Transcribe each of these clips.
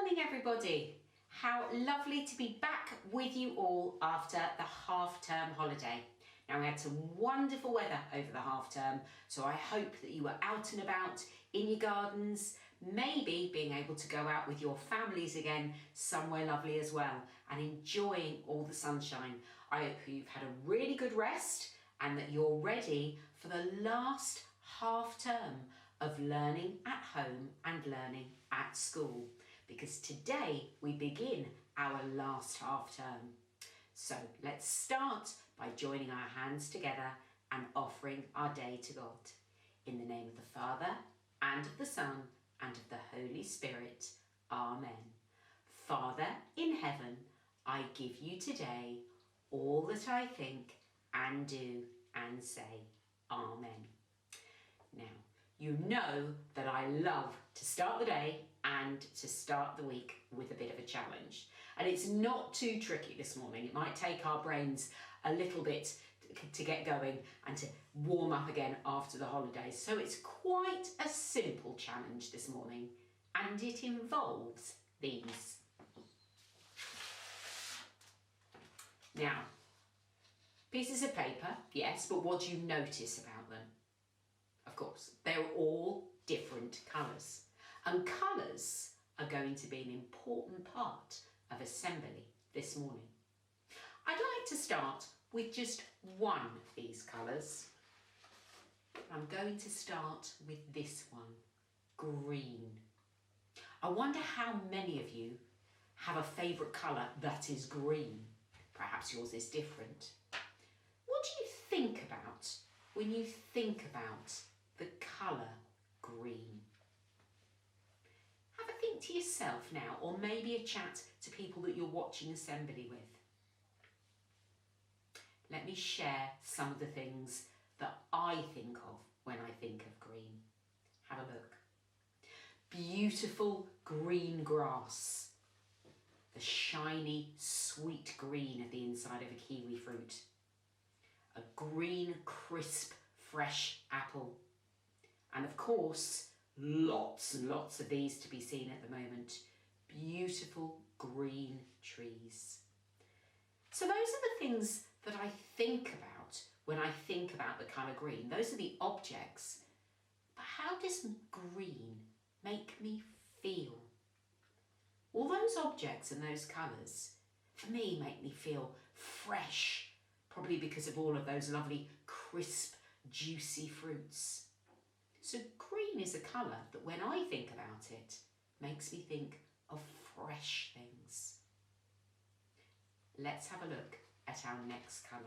morning, everybody. How lovely to be back with you all after the half-term holiday. Now, we had some wonderful weather over the half-term, so I hope that you were out and about in your gardens, maybe being able to go out with your families again somewhere lovely as well, and enjoying all the sunshine. I hope you've had a really good rest and that you're ready for the last half-term of learning at home and learning at school, because today we begin our last half-term. So let's start by joining our hands together and offering our day to God. In the name of the Father, and of the Son, and of the Holy Spirit. Amen. Father in heaven, I give you today all that I think and do and say. Amen. Now, you know that I love to start the day and to start the week with a bit of a challenge. And it's not too tricky this morning. It might take our brains a little bit to get going and to warm up again after the holidays. So it's quite a simple challenge this morning, and it involves these. Now, pieces of paper, yes, but what do you notice about them? Of course, they're all different colours, and colours are going to be an important part of assembly this morning. I'd like to start with just one of these colours. I'm going to start with this one, green. I wonder how many of you have a favourite colour that is green. Perhaps yours is different. What do you think about when you think about the colour green? Have a think to yourself now, or maybe a chat to people that you're watching assembly with. Let me share some of the things that I think of when I think of green. Have a look. Beautiful green grass. The shiny, sweet green of the inside of a kiwi fruit. A green, crisp, fresh apple. And of course, lots and lots of these to be seen at the moment. Beautiful green trees. So those are the things that I think about when I think about the colour green. Those are the objects. But how does green make me feel? All those objects and those colours, for me, make me feel fresh, probably because of all of those lovely, crisp, juicy fruits. So green is a colour that when I think about it, makes me think of fresh things. Let's have a look at our next colour.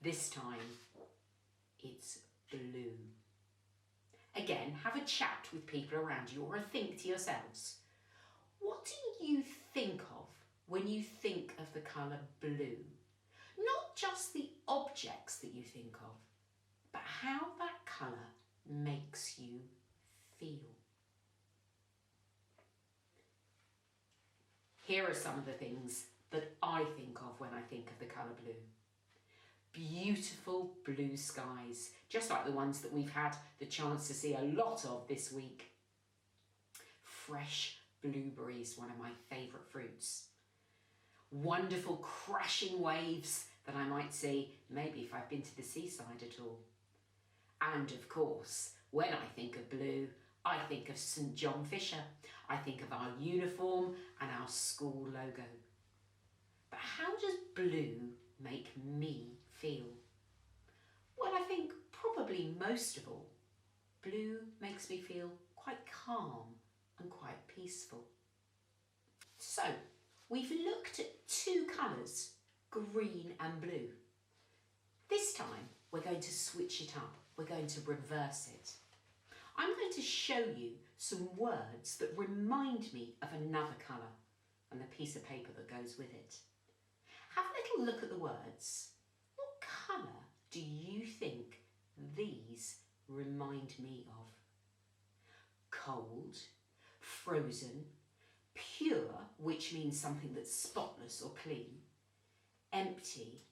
This time, it's blue. Again, have a chat with people around you, or a think to yourselves. What do you think of when you think of the colour blue? Not just the objects that you think of, but how that colour makes you feel. Here are some of the things that I think of when I think of the colour blue. Beautiful blue skies, just like the ones that we've had the chance to see a lot of this week. Fresh blueberries, one of my favourite fruits. Wonderful crashing waves that I might see, maybe if I've been to the seaside at all. And of course, when I think of blue, I think of St John Fisher. I think of our uniform and our school logo. But how does blue make me feel? Well, I think probably most of all, blue makes me feel quite calm and quite peaceful. So, we've looked at two colours, green and blue. This time, we're going to switch it up. We're going to reverse it. I'm going to show you some words that remind me of another colour and the piece of paper that goes with it. Have a little look at the words. What colour do you think these remind me of? Cold, frozen, pure, which means something that's spotless or clean, empty,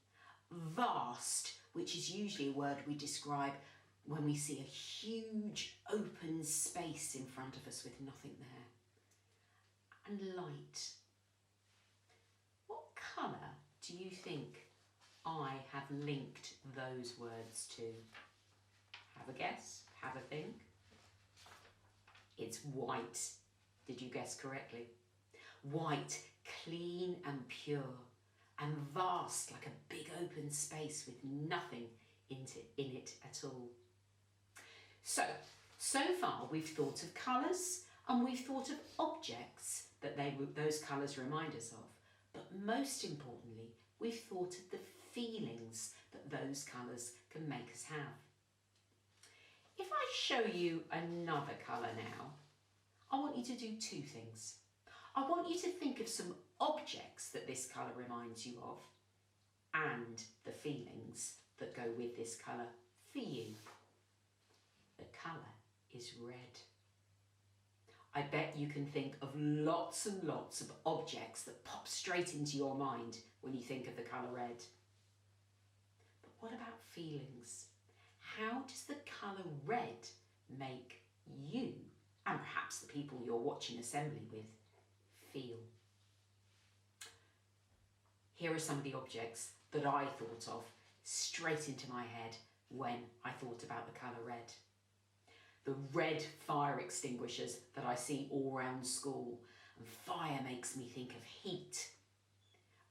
vast, which is usually a word we describe when we see a huge open space in front of us with nothing there, and light. What colour do you think I have linked those words to? Have a guess, have a think. It's white. Did you guess correctly? White, clean and pure, and vast like a big open space with nothing in it at all. So far we've thought of colours and we've thought of objects that those colours remind us of, but most importantly, we've thought of the feelings that those colours can make us have. If I show you another colour now, I want you to do two things. I want you to think of some objects that this colour reminds you of and the feelings that go with this colour for you. The colour is red. I bet you can think of lots and lots of objects that pop straight into your mind when you think of the colour red. But what about feelings? How does the colour red make you, and perhaps the people you're watching assembly with, feel? Here are some of the objects that I thought of straight into my head when I thought about the colour red. The red fire extinguishers that I see all around school, and fire makes me think of heat.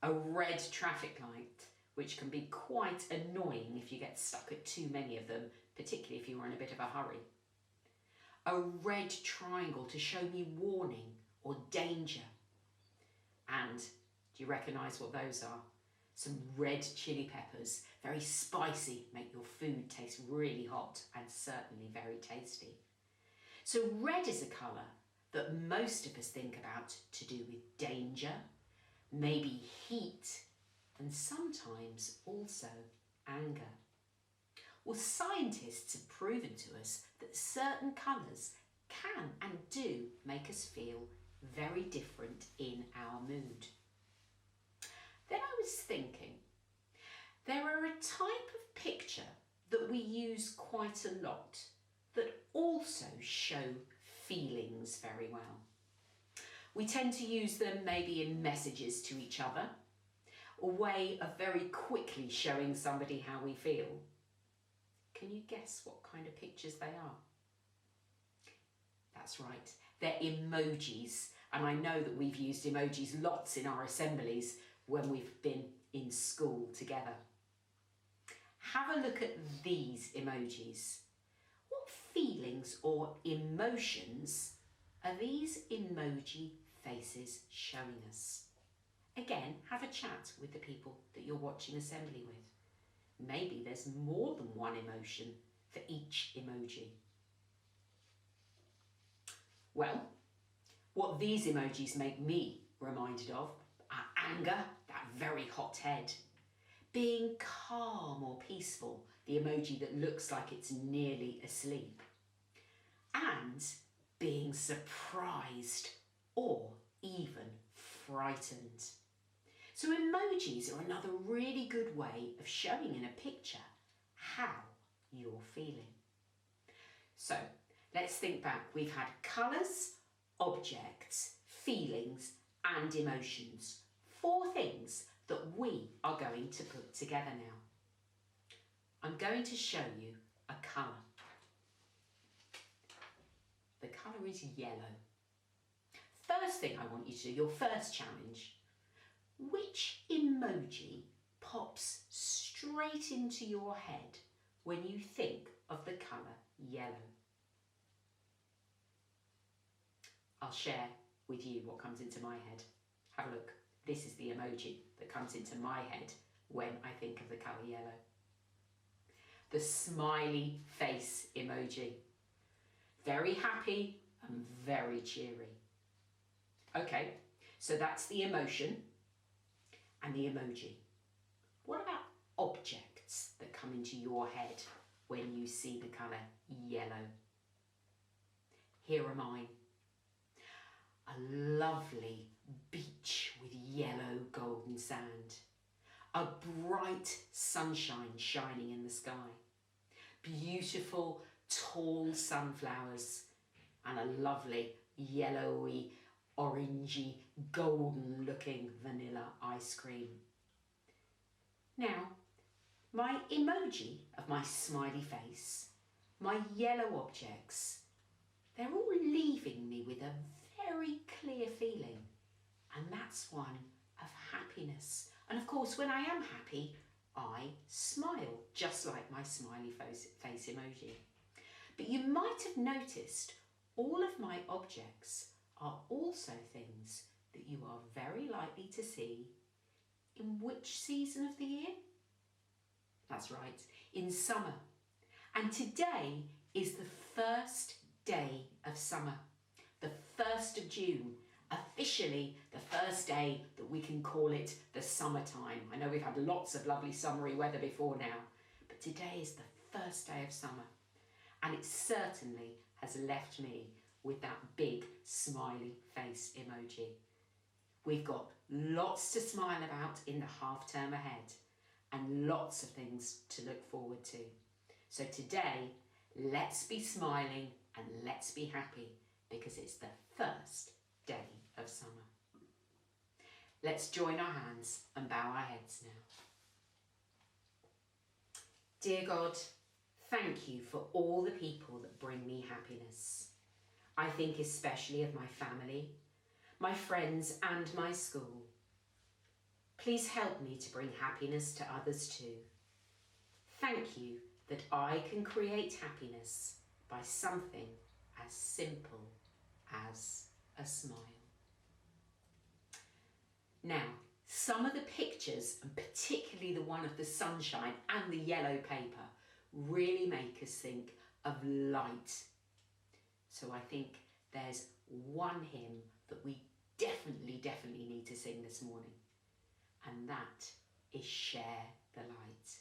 A red traffic light, which can be quite annoying if you get stuck at too many of them, particularly if you're in a bit of a hurry. A red triangle to show me warning or danger. And do you recognise what those are? Some red chili peppers, very spicy, make your food taste really hot and certainly very tasty. So red is a colour that most of us think about to do with danger, maybe heat, and sometimes also anger. Well, scientists have proven to us that certain colours can and do make us feel very different in our mood. Then I was thinking, there are a type of picture that we use quite a lot that also show feelings very well. We tend to use them maybe in messages to each other, a way of very quickly showing somebody how we feel. Can you guess what kind of pictures they are? That's right, they're emojis. And I know that we've used emojis lots in our assemblies when we've been in school together. Have a look at these emojis. What feelings or emotions are these emoji faces showing us? Again, have a chat with the people that you're watching assembly with. Maybe there's more than one emotion for each emoji. Well, what these emojis make me reminded of are anger, that very hot head, being calm or peaceful, the emoji that looks like it's nearly asleep, and being surprised or even frightened. So emojis are another really good way of showing in a picture how you're feeling. So let's think back. We've had colours, objects, feelings and emotions. 4 things that we are going to put together now. I'm going to show you a colour. The colour is yellow. First thing I want you to do, your first challenge, which emoji pops straight into your head when you think of the colour yellow? I'll share with you what comes into my head. Have a look. This is the emoji that comes into my head when I think of the colour yellow. The smiley face emoji. Very happy and very cheery. Okay, so that's the emotion and the emoji. What about objects that come into your head when you see the colour yellow? Here are mine. A lovely beach with yellow golden sand. A bright sunshine shining in the sky. Beautiful tall sunflowers and a lovely yellowy orangey, golden looking vanilla ice cream. Now, my emoji of my smiley face, my yellow objects, they're all leaving me with a very clear feeling, and that's one of happiness. And of course, when I am happy, I smile, just like my smiley face emoji. But you might have noticed all of my objects are also things that you are very likely to see in which season of the year? That's right, in summer. And today is the first day of summer, the 1st of June, officially the first day that we can call it the summertime. I know we've had lots of lovely summery weather before now, but today is the first day of summer, and it certainly has left me with that big smiley face emoji. We've got lots to smile about in the half term ahead and lots of things to look forward to. So today, let's be smiling and let's be happy because it's the first day of summer. Let's join our hands and bow our heads now. Dear God, thank you for all the people that bring me happiness. I think especially of my family, my friends and my school. Please help me to bring happiness to others too. Thank you that I can create happiness by something as simple as a smile. Now, some of the pictures, and particularly the one of the sunshine and the yellow paper, really make us think of light. So I think there's one hymn that we definitely need to sing this morning, and that is Share the Light.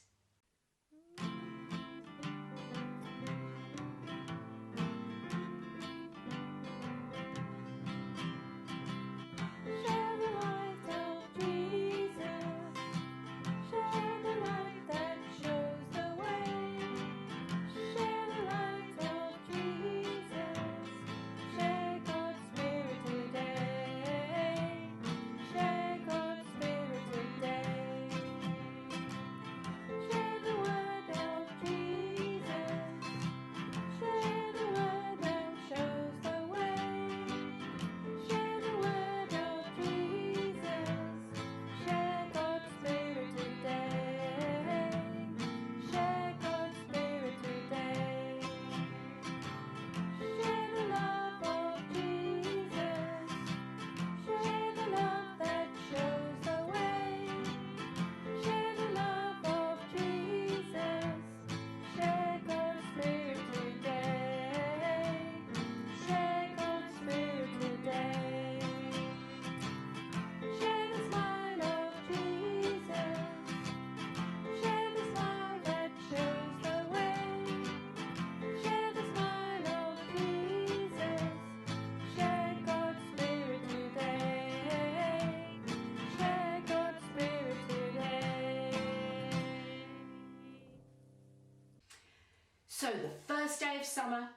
So the first day of summer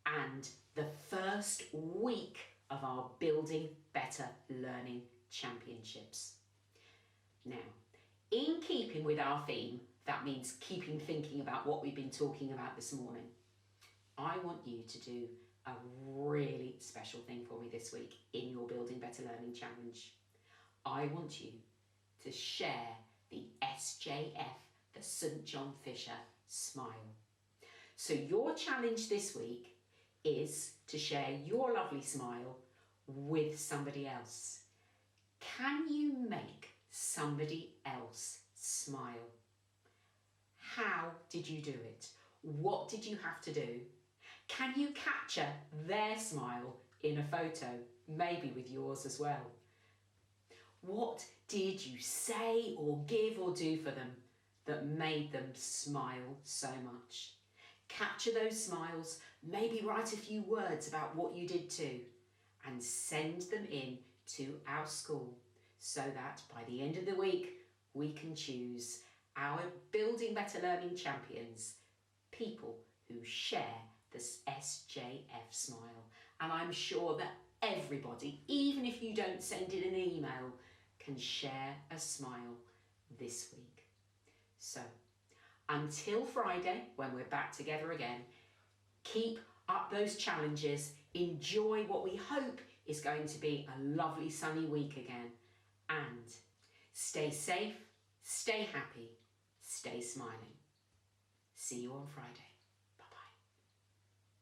and the first week of our Building Better Learning Championships. Now, in keeping with our theme, that means keeping thinking about what we've been talking about this morning, I want you to do a really special thing for me this week in your Building Better Learning Challenge. I want you to share the SJF, the St John Fisher Smile. So your challenge this week is to share your lovely smile with somebody else. Can you make somebody else smile? How did you do it? What did you have to do? Can you capture their smile in a photo, maybe with yours as well? What did you say or give or do for them that made them smile so much? Capture those smiles, maybe write a few words about what you did too, and send them in to our school so that by the end of the week we can choose our Building Better Learning champions, people who share this SJF smile. And I'm sure that everybody, even don't send in an email can share a smile this week. So, until Friday, when we're back together again, keep up those challenges, enjoy what we hope is going to be a lovely sunny week again, and stay safe, stay happy, stay smiling. See you on Friday.